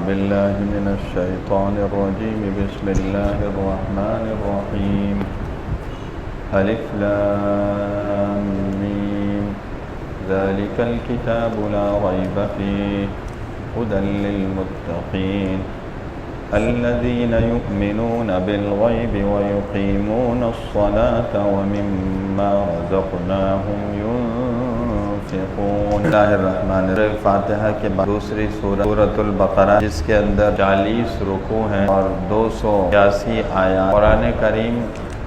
بالله من الشيطان الرجيم. بسم الله الرحمن الرحيم. ألف لام ميم. ذلك الكتاب لا ريب فيه هدى للمتقين الذين يؤمنون بالغيب ويقيمون الصلاة ومما رزقناهم ينفقون. بسم اللہ الرحمن الرحیم. فاتحہ کے بعد دوسری سورۃ البقرہ، جس کے اندر 40 رکوع ہیں اور 282 آیات. قرآن کریم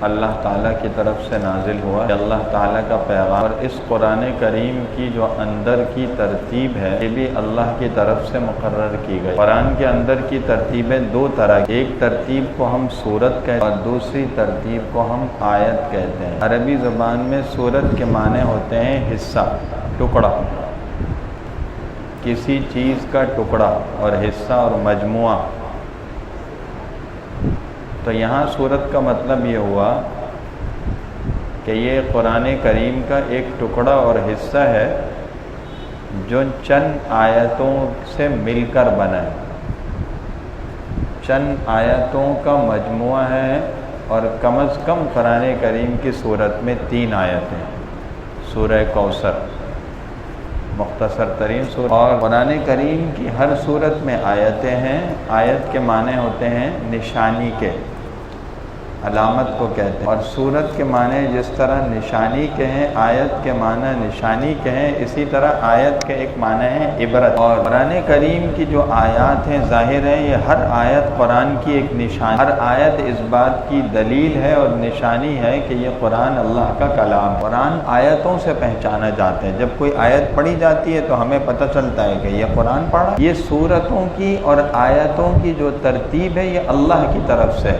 اللہ تعالیٰ کی طرف سے نازل ہوا کہ اللہ تعالیٰ کا پیغام، اور اس قرآن کریم کی جو اندر کی ترتیب ہے یہ بھی اللہ کی طرف سے مقرر کی گئی. قرآن کے اندر کی ترتیبیں دو طرح کی، ایک ترتیب کو ہم سورت کہتے ہیں اور دوسری ترتیب کو ہم آیت کہتے ہیں. عربی زبان میں سورت کے معنی ہوتے ہیں حصہ، ٹکڑا، کسی چیز کا ٹکڑا، اور حصہ اور مجموعہ. تو یہاں سورت کا مطلب یہ ہوا کہ یہ قرآن کریم کا ایک ٹکڑا اور حصہ ہے جو چند آیتوں سے مل کر بنا ہے. چند آیتوں کا مجموعہ ہے اور کم از کم قرآن کریم کی سورت میں 3 آیتیں. سورہ کوثر مختصر ترین سورت، اور قرآن کریم کی ہر سورت میں آیتیں ہیں. آیت کے معنی ہوتے ہیں نشانی کے، علامت کو کہتے ہیں، اور سورت کے معنی جس طرح نشانی کے ہیں، آیت کے معنی نشانی کے ہیں، اسی طرح آیت کے ایک معنی ہے عبرت. اور قرآن کریم کی جو آیات ہیں ظاہر ہیں یہ ہر آیت قرآن کی ایک نشانی، ہر آیت اس بات کی دلیل ہے اور نشانی ہے کہ یہ قرآن اللہ کا کلام. قرآن آیتوں سے پہچانا جاتا ہے. جب کوئی آیت پڑھی جاتی ہے تو ہمیں پتہ چلتا ہے کہ یہ قرآن پڑھا. یہ سورتوں کی اور آیتوں کی جو ترتیب ہے یہ اللہ کی طرف سے،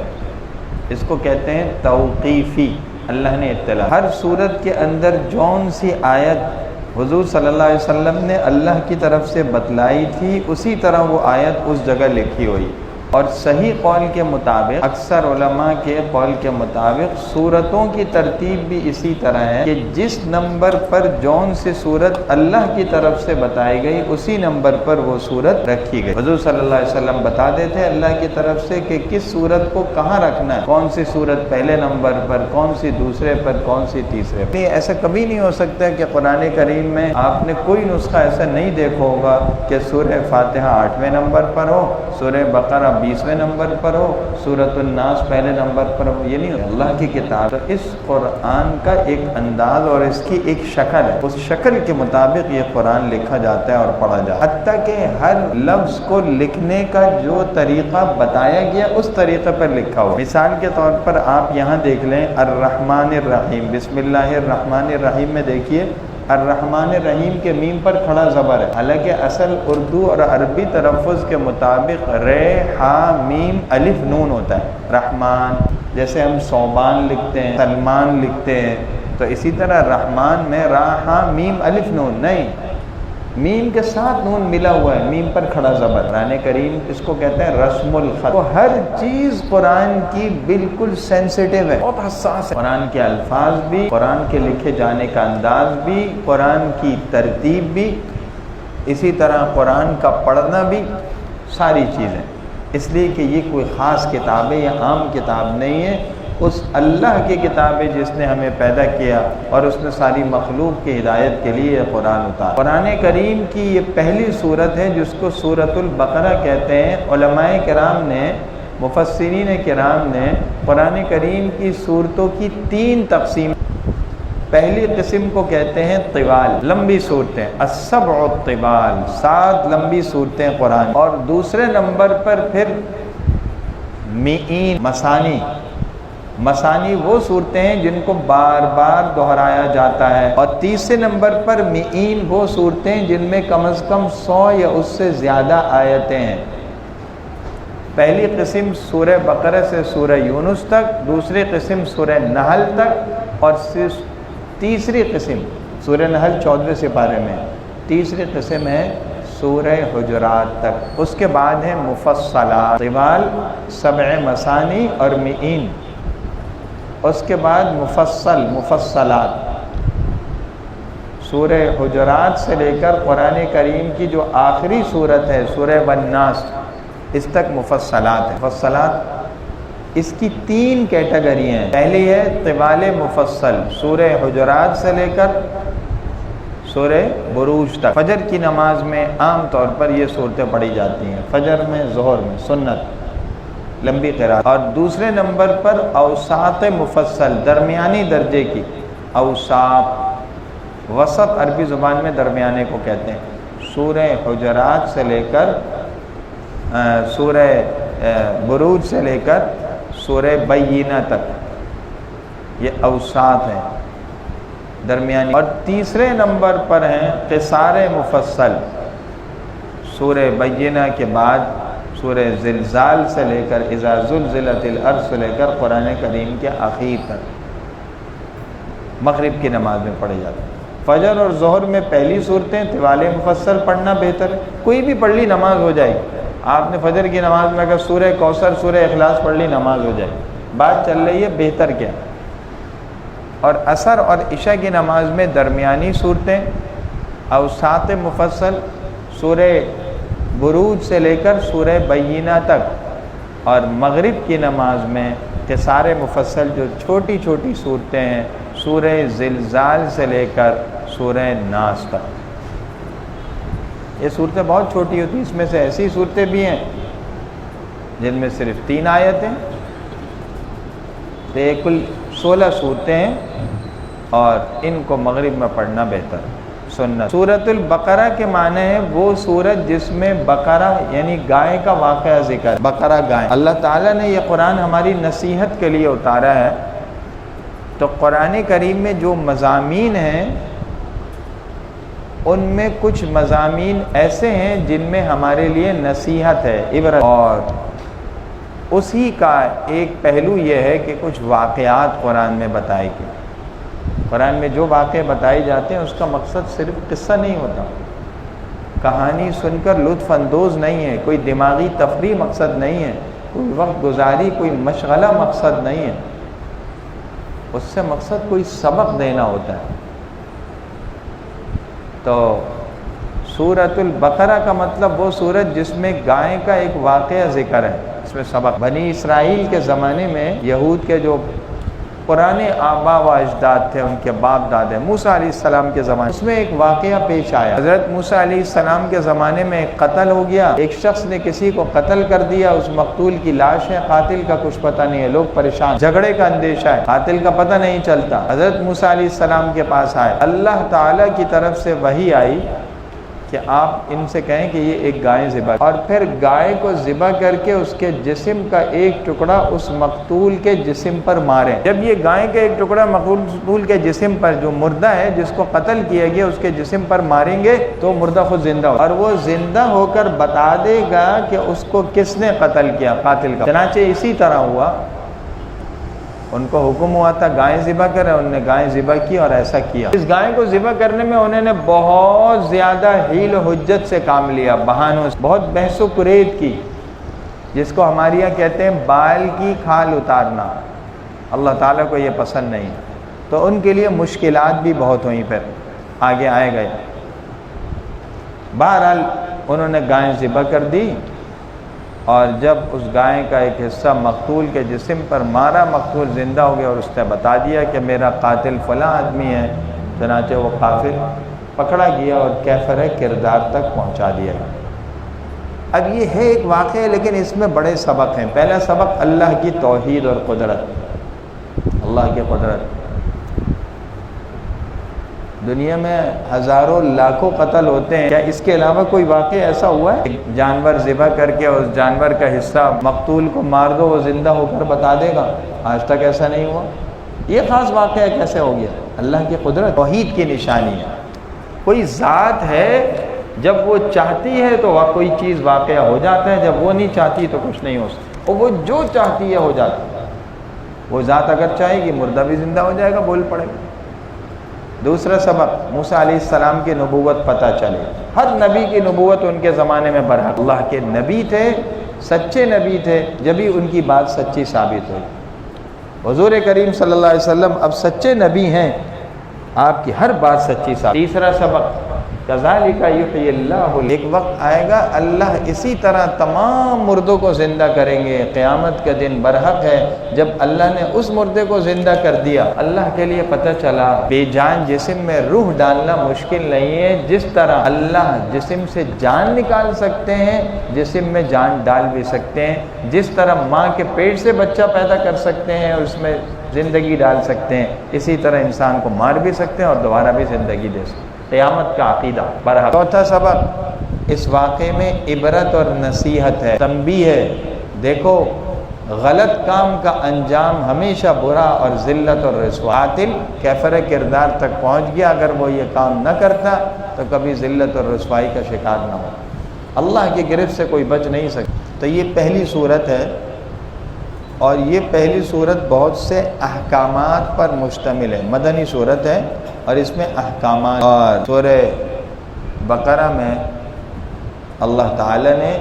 اس کو کہتے ہیں توقیفی. اللہ نے اطلاع، ہر سورت کے اندر جون سی آیت حضور صلی اللہ علیہ وسلم نے اللہ کی طرف سے بتلائی تھی اسی طرح وہ آیت اس جگہ لکھی ہوئی. اور صحیح قول کے مطابق، اکثر علماء کے قول کے مطابق، سورتوں کی ترتیب بھی اسی طرح ہے کہ جس نمبر پر جون سے سورت اللہ کی طرف سے بتائی گئی اسی نمبر پر وہ سورت رکھی گئی. حضور صلی اللہ علیہ وسلم بتا دیتے اللہ کی طرف سے کہ کس سورت کو کہاں رکھنا ہے، کون سی سورت پہلے نمبر پر، کون سی دوسرے پر، کون سی تیسرے پر. ایسا کبھی نہیں ہو سکتا کہ قرآن کریم میں آپ نے کوئی نسخہ ایسا نہیں دیکھا ہوگا کہ سورہ فاتحہ 8ویں نمبر پر ہو، سورہ بقرہ 20ویں نمبر پر ہو، سورۃ الناس پہلے نمبر پر ہو. یہ نہیں، اللہ کی کتاب. تو اس قرآن کا ایک انداز اور اس کی ایک شکل ہے، اس شکل کے مطابق یہ قرآن لکھا جاتا ہے اور پڑھا جاتا ہے. حتیٰ کہ ہر لفظ کو لکھنے کا جو طریقہ بتایا گیا اس طریقے پر لکھا ہو. مثال کے طور پر آپ یہاں دیکھ لیں الرحمن الرحیم، بسم اللہ الرحمن الرحیم میں دیکھیے الرحمن الرحیم کے میم پر کھڑا زبر ہے، حالانکہ اصل اردو اور عربی تلفظ کے مطابق رے ہا میم الف نون ہوتا ہے. رحمان جیسے ہم صوبان لکھتے ہیں، سلمان لکھتے ہیں، تو اسی طرح رحمان میں را ہا میم الف نون نہیں، میم کے ساتھ نون ملا ہوا ہے، میم پر کھڑا زبر. قرآن کریم اس کو کہتے ہیں رسم الخط. تو ہر چیز قرآن کی بالکل سینسیٹیو ہے، بہت حساس ہے. قرآن کے الفاظ بھی، قرآن کے لکھے جانے کا انداز بھی، قرآن کی ترتیب بھی، اسی طرح قرآن کا پڑھنا بھی، ساری چیزیں. اس لیے کہ یہ کوئی خاص کتاب ہے یا عام کتاب نہیں ہے، اس اللہ کی کتاب ہے جس نے ہمیں پیدا کیا اور اس نے ساری مخلوق کی ہدایت کے لیے یہ قرآن اتارا. قرآن کریم کی یہ پہلی سورت ہے جس کو سورۃ البقرہ کہتے ہیں. علماء کرام نے، مفسرین کرام نے قرآن کریم کی سورتوں کی 3 تقسیم. پہلی قسم کو کہتے ہیں طوال، لمبی صورتیں، السبع الطوال، 7 لمبی صورتیں قرآن. اور دوسرے نمبر پر پھر مئین، مسانی. مسانی وہ صورتیں ہیں جن کو بار بار دہرایا جاتا ہے. اور تیسرے نمبر پر مئین وہ صورتیں جن میں کم از کم 100 یا اس سے زیادہ آیتیں ہیں. پہلی قسم سورہ بقرہ سے سورہ یونس تک، دوسری قسم سورہ نحل تک، اور تیسری قسم سورہ نحل 14ویں سپارے میں، تیسری قسم ہے سورہ حجرات تک. اس کے بعد ہے مفصلات، طوال، 7 مسانی اور مئین. اس کے بعد مفصل، مفصلات. سورہ حجرات سے لے کر قرآن کریم کی جو آخری سورت ہے سورہ الناس، اس تک مفصلات ہیں۔ مفصلات اس کی 3 کیٹیگری ہیں۔ پہلی ہے طوال مفصل، سورہ حجرات سے لے کر سورہ بروج تک۔ فجر کی نماز میں عام طور پر یہ صورتیں پڑھی جاتی ہیں، فجر میں، ظہر میں، سنت لمبی قرات۔ اور دوسرے نمبر پر اوساط مفصل، درمیانی درجے کی اوساط، وسط عربی زبان میں درمیانے کو کہتے ہیں۔ سورہ حجرات سے لے کر سورہ بروج سے لے کر سورہ بینہ تک، یہ اوساط ہیں درمیانی۔ اور تیسرے نمبر پر ہیں قصار مفصل، سورہ بینہ کے بعد سورہ زلزال سے لے کر اذا زلزلت الارض سے لے کر قرآن کریم کے آخر تک مغرب کی نماز میں پڑھے جاتے ہیں۔ فجر اور ظہر میں پہلی صورتیں طوال مفصل پڑھنا بہتر ہے، کوئی بھی پڑھ لی نماز ہو جائے گی۔ آپ نے فجر کی نماز میں اگر سورہ کوثر، سورہ اخلاص پڑھ لی نماز ہو جائے گی، بات چل رہی ہے بہتر کیا۔ اور عصر اور عشاء کی نماز میں درمیانی صورتیں اوساط مفصل، سورہ بروج سے لے کر سورہ بینہ تک، اور مغرب کی نماز میں قصار مفصل جو چھوٹی چھوٹی صورتیں ہیں، سورہ زلزال سے لے کر سورہ ناس تک۔ یہ صورتیں بہت چھوٹی ہوتی ہیں، اس میں سے ایسی صورتیں بھی ہیں جن میں صرف 3 آیتیں، تو یہ کل 16 صورتیں ہیں، اور ان کو مغرب میں پڑھنا بہتر سنت۔ سورۃ البقرہ کے معنی ہے وہ سورت جس میں بقرہ یعنی گائے کا واقعہ ذکر، بقرہ گائے۔ اللہ تعالیٰ نے یہ قرآن ہماری نصیحت کے لیے اتارا ہے، تو قرآن کریم میں جو مضامین ہیں ان میں کچھ مضامین ایسے ہیں جن میں ہمارے لیے نصیحت ہے، عبرت، اور اسی کا ایک پہلو یہ ہے کہ کچھ واقعات قرآن میں بتائے گئے۔ قرآن میں جو واقعے بتائے جاتے ہیں اس کا مقصد صرف قصہ نہیں ہوتا، کہانی سن کر لطف اندوز نہیں ہے، کوئی دماغی تفریح مقصد نہیں ہے، کوئی وقت گزاری، کوئی مشغلہ مقصد نہیں ہے، اس سے مقصد کوئی سبق دینا ہوتا ہے۔ تو سورۃ البقرہ کا مطلب وہ سورت جس میں گائے کا ایک واقعہ ذکر ہے، اس میں سبق۔ بنی اسرائیل کے زمانے میں یہود کے جو پرانے آبا و اجداد تھے، ان کے باپ دادے، موسیٰ علیہ السلام کے زمانے، اس میں ایک واقعہ پیش آیا۔ حضرت موسیٰ علیہ السلام کے زمانے میں ایک قتل ہو گیا، ایک شخص نے کسی کو قتل کر دیا، اس مقتول کی لاش ہے، قاتل کا کچھ پتہ نہیں ہے، لوگ پریشان، جھگڑے کا اندیشہ ہے، قاتل کا پتہ نہیں چلتا۔ حضرت موسیٰ علیہ السلام کے پاس آئے، اللہ تعالیٰ کی طرف سے وحی آئی کہ آپ ان سے کہیں کہ یہ ایک گائے ذبح، اور پھر گائے کو ذبح کر کے اس کے جسم کا ایک ٹکڑا اس مقتول کے جسم پر ماریں۔ جب یہ گائے کا ایک ٹکڑا مقتول کے جسم پر، جو مردہ ہے جس کو قتل کیا گیا، اس کے جسم پر ماریں گے تو مردہ خود زندہ ہو، اور وہ زندہ ہو کر بتا دے گا کہ اس کو کس نے قتل کیا، قاتل کا۔ چنانچہ اسی طرح ہوا، ان کو حکم ہوا تھا گائے ذبح کریں، انہوں نے گائے ذبح کی اور ایسا کیا۔ اس گائے کو ذبح کرنے میں انہوں نے بہت زیادہ حیل و حجت سے کام لیا، بہانوں سے، بہت بحث و کرید کی، جس کو ہمارے یہاں کہتے ہیں بال کی کھال اتارنا۔ اللہ تعالیٰ کو یہ پسند نہیں، تو ان کے لیے مشکلات بھی بہت ہوئیں، پھر آگے آئے گئے۔ بہرحال انہوں نے گائے ذبح کر دی، اور جب اس گائے کا ایک حصہ مقتول کے جسم پر مارا، مقتول زندہ ہو گیا، اور اس نے بتا دیا کہ میرا قاتل فلاں آدمی ہے، چنانچہ وہ قاتل پکڑا گیا اور کیفر کردار تک پہنچا دیا گیا۔ اب یہ ہے ایک واقعہ، لیکن اس میں بڑے سبق ہیں۔ پہلا سبق اللہ کی توحید اور قدرت، اللہ کی قدرت۔ دنیا میں ہزاروں لاکھوں قتل ہوتے ہیں، کیا اس کے علاوہ کوئی واقعہ ایسا ہوا ہے؟ جانور ذبح کر کے اس جانور کا حصہ مقتول کو مار دو، وہ زندہ ہو کر بتا دے گا؟ آج تک ایسا نہیں ہوا۔ یہ خاص واقعہ کیسے ہو گیا؟ اللہ کی قدرت، توحید کی نشانی ہے۔ کوئی ذات ہے، جب وہ چاہتی ہے تو کوئی چیز واقعہ ہو جاتا ہے، جب وہ نہیں چاہتی تو کچھ نہیں ہو سکتا، اور وہ جو چاہتی ہے ہو جاتا ہے۔ وہ ذات اگر چاہے گی مردہ بھی زندہ ہو جائے گا، بول پڑے گا۔ دوسرا سبق، موسیٰ علیہ السلام کی نبوت پتہ چلے۔ ہر نبی کی نبوت ان کے زمانے میں برحق، اللہ کے نبی تھے، سچے نبی تھے، جبھی ان کی بات سچی ثابت ہوئی۔ حضور کریم صلی اللہ علیہ وسلم اب سچے نبی ہیں، آپ کی ہر بات سچی ثابت۔ تیسرا سبق، کذالک یحیی اللہ، ایک وقت آئے گا اللہ اسی طرح تمام مردوں کو زندہ کریں گے۔ قیامت کا دن برحق ہے جب اللہ نے اس مردے کو زندہ کر دیا۔ اللہ کے لیے پتہ چلا بے جان جسم میں روح ڈالنا مشکل نہیں ہے، جس طرح اللہ جسم سے جان نکال سکتے ہیں جسم میں جان ڈال بھی سکتے ہیں، جس طرح ماں کے پیٹ سے بچہ پیدا کر سکتے ہیں اور اس میں زندگی ڈال سکتے ہیں، اسی طرح انسان کو مار بھی سکتے ہیں اور دوبارہ بھی زندگی دے سکتے ہیں۔ قیامت کا عقیدہ برحق۔ چوتھا سبق اس واقعے میں عبرت اور نصیحت ہے، تنبیہ ہے۔ دیکھو غلط کام کا انجام ہمیشہ برا اور ذلت اور رسوا، قاتل کیفر کردار تک پہنچ گیا، اگر وہ یہ کام نہ کرتا تو کبھی ذلت اور رسوائی کا شکار نہ ہو۔ اللہ کی گرفت سے کوئی بچ نہیں سکتا۔ تو یہ پہلی صورت ہے، اور یہ پہلی صورت بہت سے احکامات پر مشتمل ہے، مدنی صورت ہے اور اس میں احکامات۔ اور سورہ بقرہ میں اللہ تعالی نے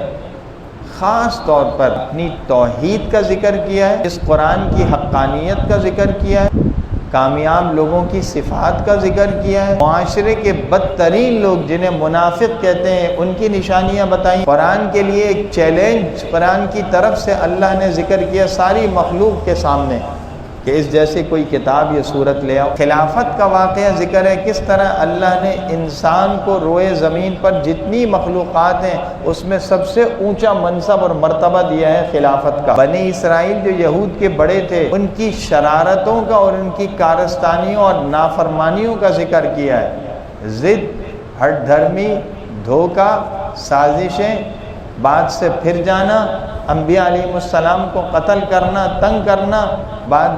خاص طور پر اپنی توحید کا ذکر کیا ہے، اس قرآن کی حقانیت کا ذکر کیا ہے، کامیاب لوگوں کی صفات کا ذکر کیا ہے، معاشرے کے بدترین لوگ جنہیں منافق کہتے ہیں ان کی نشانیاں بتائیں۔ قرآن کے لیے ایک چیلنج قرآن کی طرف سے اللہ نے ذکر کیا ساری مخلوق کے سامنے کہ اس جیسی کوئی کتاب یا صورت لے آؤ۔ خلافت کا واقعہ ذکر ہے، کس طرح اللہ نے انسان کو روئے زمین پر جتنی مخلوقات ہیں اس میں سب سے اونچا منصب اور مرتبہ دیا ہے خلافت کا۔ بنی اسرائیل جو یہود کے بڑے تھے ان کی شرارتوں کا اور ان کی کارستانیوں اور نافرمانیوں کا ذکر کیا ہے، ضد، ہٹ دھرمی، دھوکہ، سازشیں، بات سے پھر جانا، انبیاء علیہ السلام کو قتل کرنا، تنگ کرنا،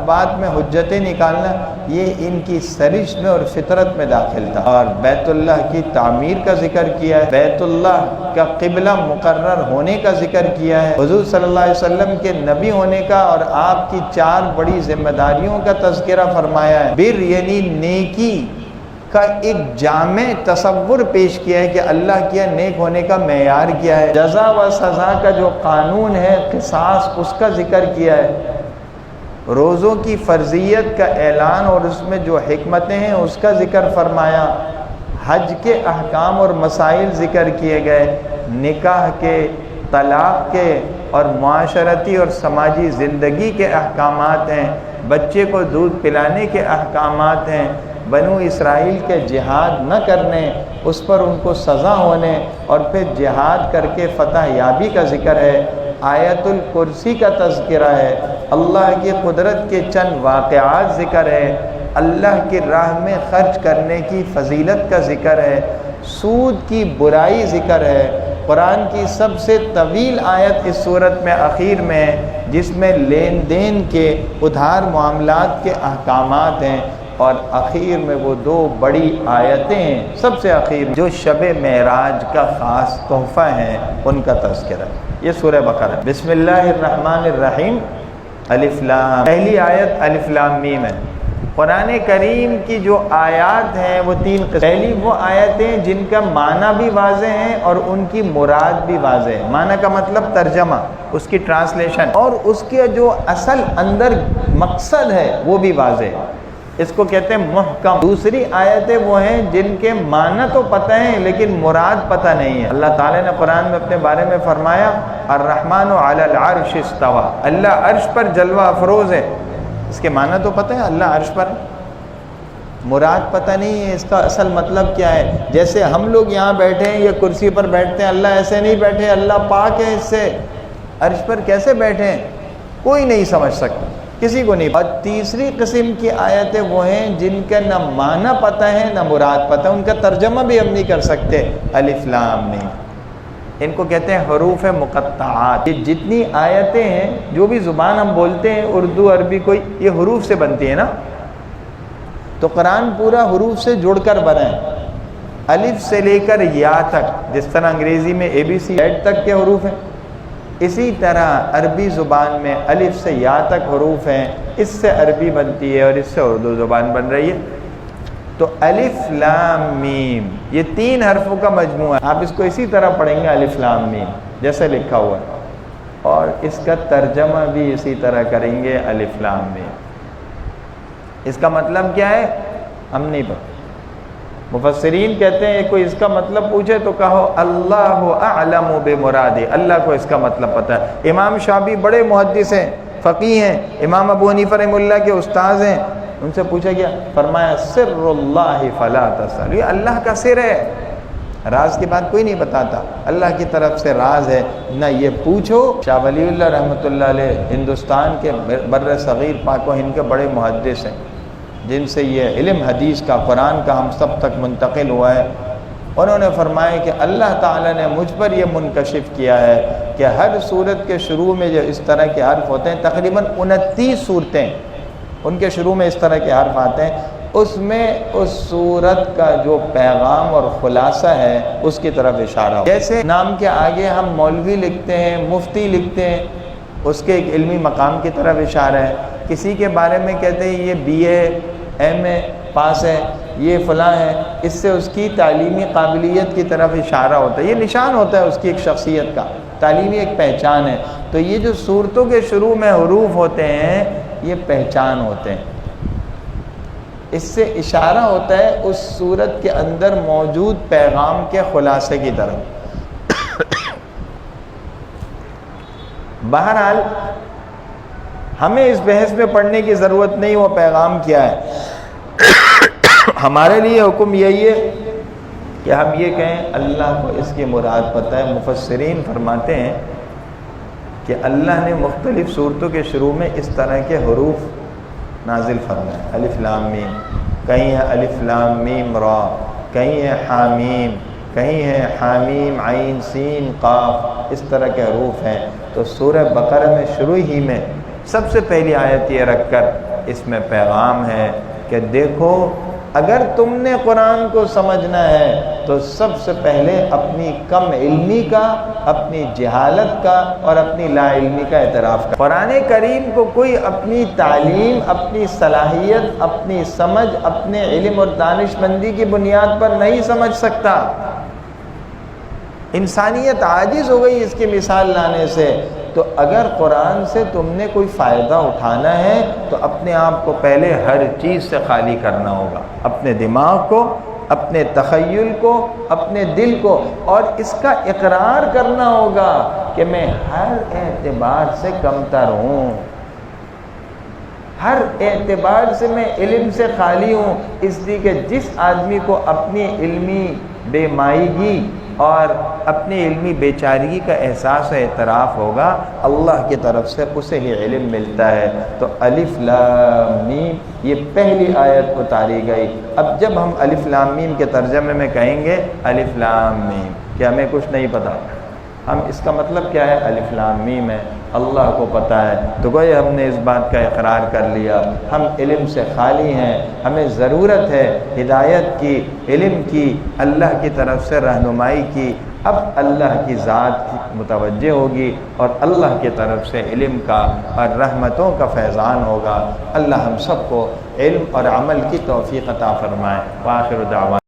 بات میں حجتیں نکالنا، یہ ان کی سرشت میں اور فطرت میں داخل تھا۔ اور بیت اللہ کی تعمیر کا ذکر کیا ہے، بیت اللہ کا قبلہ مقرر ہونے کا ذکر کیا ہے، حضور صلی اللہ علیہ وسلم کے نبی ہونے کا اور آپ کی 4 بڑی ذمہ داریوں کا تذکرہ فرمایا ہے، بر یعنی نیکی کا ایک جامع تصور پیش کیا ہے کہ اللہ کیا نیک ہونے کا معیار کیا ہے، جزا و سزا کا جو قانون ہے، قصاص، اس کا ذکر کیا ہے، روزوں کی فرضیت کا اعلان اور اس میں جو حکمتیں ہیں اس کا ذکر فرمایا، حج کے احکام اور مسائل ذکر کیے گئے، نکاح کے، طلاق کے اور معاشرتی اور سماجی زندگی کے احکامات ہیں، بچے کو دودھ پلانے کے احکامات ہیں، بنو اسرائیل کے جہاد نہ کرنے، اس پر ان کو سزا ہونے اور پھر جہاد کر کے فتح یابی کا ذکر ہے، آیت الکرسی کا تذکرہ ہے، اللہ کی قدرت کے چند واقعات ذکر ہے، اللہ کی راہ میں خرچ کرنے کی فضیلت کا ذکر ہے، سود کی برائی ذکر ہے۔ قرآن کی سب سے طویل آیت اس صورت میں اخیر میں ہے جس میں لین دین کے، ادھار معاملات کے احکامات ہیں، اور اخیر میں وہ 2 بڑی آیتیں ہیں سب سے اخیر جو شب معراج کا خاص تحفہ ہیں، ان کا تذکرہ۔ یہ سورہ بقرہ۔ بسم اللہ الرحمن الرحیم، الف لام، پہلی آیت الف لام میم ہے۔ قرآن کریم کی جو آیات ہیں وہ 3 قسم۔ پہلی وہ آیتیں جن کا معنی بھی واضح ہے اور ان کی مراد بھی واضح ہے، معنی کا مطلب ترجمہ، اس کی ٹرانسلیشن، اور اس کے جو اصل اندر مقصد ہے وہ بھی واضح ہے، اس کو کہتے ہیں محکم۔ دوسری آیتیں وہ ہیں جن کے معنی تو پتہ ہیں لیکن مراد پتہ نہیں ہے۔ اللہ تعالیٰ نے قرآن میں اپنے بارے میں فرمایا الرحمن علی العرش استوى، اللہ عرش پر جلوہ افروز ہے، اس کے معنی تو پتہ ہے اللہ عرش پر، مراد پتہ نہیں ہے اس کا اصل مطلب کیا ہے۔ جیسے ہم لوگ یہاں بیٹھے ہیں یا کرسی پر بیٹھتے ہیں، اللہ ایسے نہیں بیٹھے، اللہ پاک ہے، اس سے عرش پر کیسے بیٹھے ہیں کوئی نہیں سمجھ سکتا، کسی کو نہیں۔ اور تیسری قسم کی آیتیں وہ ہیں جن کا نہ معنی پتہ ہے نہ مراد پتہ ہے، ان کا ترجمہ بھی ہم نہیں کر سکتے، الف لام میم، ان کو کہتے ہیں حروف مقطعات۔ یہ جتنی آیتیں ہیں، جو بھی زبان ہم بولتے ہیں، اردو، عربی، کوئی، یہ حروف سے بنتی ہے نا، تو قرآن پورا حروف سے جڑ کر بنا ہے، الف سے لے کر یا تک، جس طرح انگریزی میں ABC تک کے حروف ہیں، اسی طرح عربی زبان میں الف سے یا تک حروف ہیں، اس سے عربی بنتی ہے اور اس سے اردو زبان بن رہی ہے۔ تو الف لام میم یہ 3 حرفوں کا مجموعہ ہے، آپ اس کو اسی طرح پڑھیں گے الف لام میم جیسے لکھا ہوا ہے، اور اس کا ترجمہ بھی اسی طرح کریں گے الف لام میم۔ اس کا مطلب کیا ہے ہم نہیں پتہ، مفسرین کہتے ہیں کوئی اس کا مطلب پوچھے تو کہو اللہ اعلم بمرادی، اللہ کو اس کا مطلب پتہ ہے۔ امام شافعی بڑے محدث ہیں، فقیہ ہیں، امام ابو حنیفہ رحمہ اللہ کے استاذ ہیں، ان سے پوچھا گیا، فرمایا سر اللہ فلا تسأل، یہ اللہ کا سر ہے، راز کی بات کوئی نہیں بتاتا، اللہ کی طرف سے راز ہے، نہ یہ پوچھو۔ شاہ ولی اللہ رحمۃ اللہ علیہ ہندوستان کے بر صغیر پاک و ہند کے بڑے محدث ہیں، جن سے یہ علم حدیث کا، قرآن کا ہم سب تک منتقل ہوا ہے۔ انہوں نے فرمایا کہ اللہ تعالیٰ نے مجھ پر یہ منکشف کیا ہے کہ ہر صورت کے شروع میں جو اس طرح کے حرف ہوتے ہیں، تقریباً 29 صورتیں ان کے شروع میں اس طرح کے حرف آتے ہیں، اس میں اس صورت کا جو پیغام اور خلاصہ ہے اس کی طرف اشارہ ہو۔ جیسے نام کے آگے ہم مولوی لکھتے ہیں، مفتی لکھتے ہیں، اس کے ایک علمی مقام کی طرف اشارہ ہے۔ کسی کے بارے میں کہتے ہیں یہ BA MA پاس ہے، یہ فلاں ہے، اس سے اس کی تعلیمی قابلیت کی طرف اشارہ ہوتا ہے، یہ نشان ہوتا ہے اس کی ایک شخصیت کا، تعلیمی ایک پہچان ہے۔ تو یہ جو صورتوں کے شروع میں حروف ہوتے ہیں یہ پہچان ہوتے ہیں، اس سے اشارہ ہوتا ہے اس صورت کے اندر موجود پیغام کے خلاصے کی طرف۔ بہرحال ہمیں اس بحث میں پڑھنے کی ضرورت نہیں وہ پیغام کیا ہے، ہمارے لیے حکم یہی ہے کہ ہم یہ کہیں اللہ کو اس کی مراد پتہ ہے۔ مفسرین فرماتے ہیں کہ اللہ نے مختلف صورتوں کے شروع میں اس طرح کے حروف نازل فرمائے، الف لام میم، کہیں ہے الف لام میم را، کہیں ہے حامیم، کہیں ہے حامیم عین سین قاف، اس طرح کے حروف ہیں۔ تو سورہ بقرہ میں شروع ہی میں سب سے پہلی آیت یہ رکھ کر اس میں پیغام ہے کہ دیکھو اگر تم نے قرآن کو سمجھنا ہے تو سب سے پہلے اپنی کم علمی کا، اپنی جہالت کا اور اپنی لا علمی کا اعتراف کر۔ قرآن کریم کو کوئی اپنی تعلیم، اپنی صلاحیت، اپنی سمجھ، اپنے علم اور دانش مندی کی بنیاد پر نہیں سمجھ سکتا۔ انسانیت عاجز ہو گئی اس کی مثال لانے سے۔ تو اگر قرآن سے تم نے کوئی فائدہ اٹھانا ہے تو اپنے آپ کو پہلے ہر چیز سے خالی کرنا ہوگا، اپنے دماغ کو، اپنے تخیل کو، اپنے دل کو، اور اس کا اقرار کرنا ہوگا کہ میں ہر اعتبار سے کمتر ہوں، ہر اعتبار سے میں علم سے خالی ہوں۔ اس لیے کہ جس آدمی کو اپنی علمی بے مائیگی اور اپنی علمی بیچارگی کا احساس و اعتراف ہوگا، اللہ کی طرف سے اسے ہی علم ملتا ہے۔ تو الف لام میم یہ پہلی آیت اتاری گئی۔ اب جب ہم الف لام میم کے ترجمے میں کہیں گے الف لام میم کہ ہمیں کچھ نہیں پتہ، ہم اس کا مطلب کیا ہے؟ الف لام میم ہے، اللہ کو پتہ ہے۔ تو گویا ہم نے اس بات کا اقرار کر لیا، ہم علم سے خالی ہیں، ہمیں ضرورت ہے ہدایت کی، علم کی، اللہ کی طرف سے رہنمائی کی۔ اب اللہ کی ذات متوجہ ہوگی اور اللہ کی طرف سے علم کا اور رحمتوں کا فیضان ہوگا۔ اللہ ہم سب کو علم اور عمل کی توفیق عطا فرمائے۔ وآخر دعوانا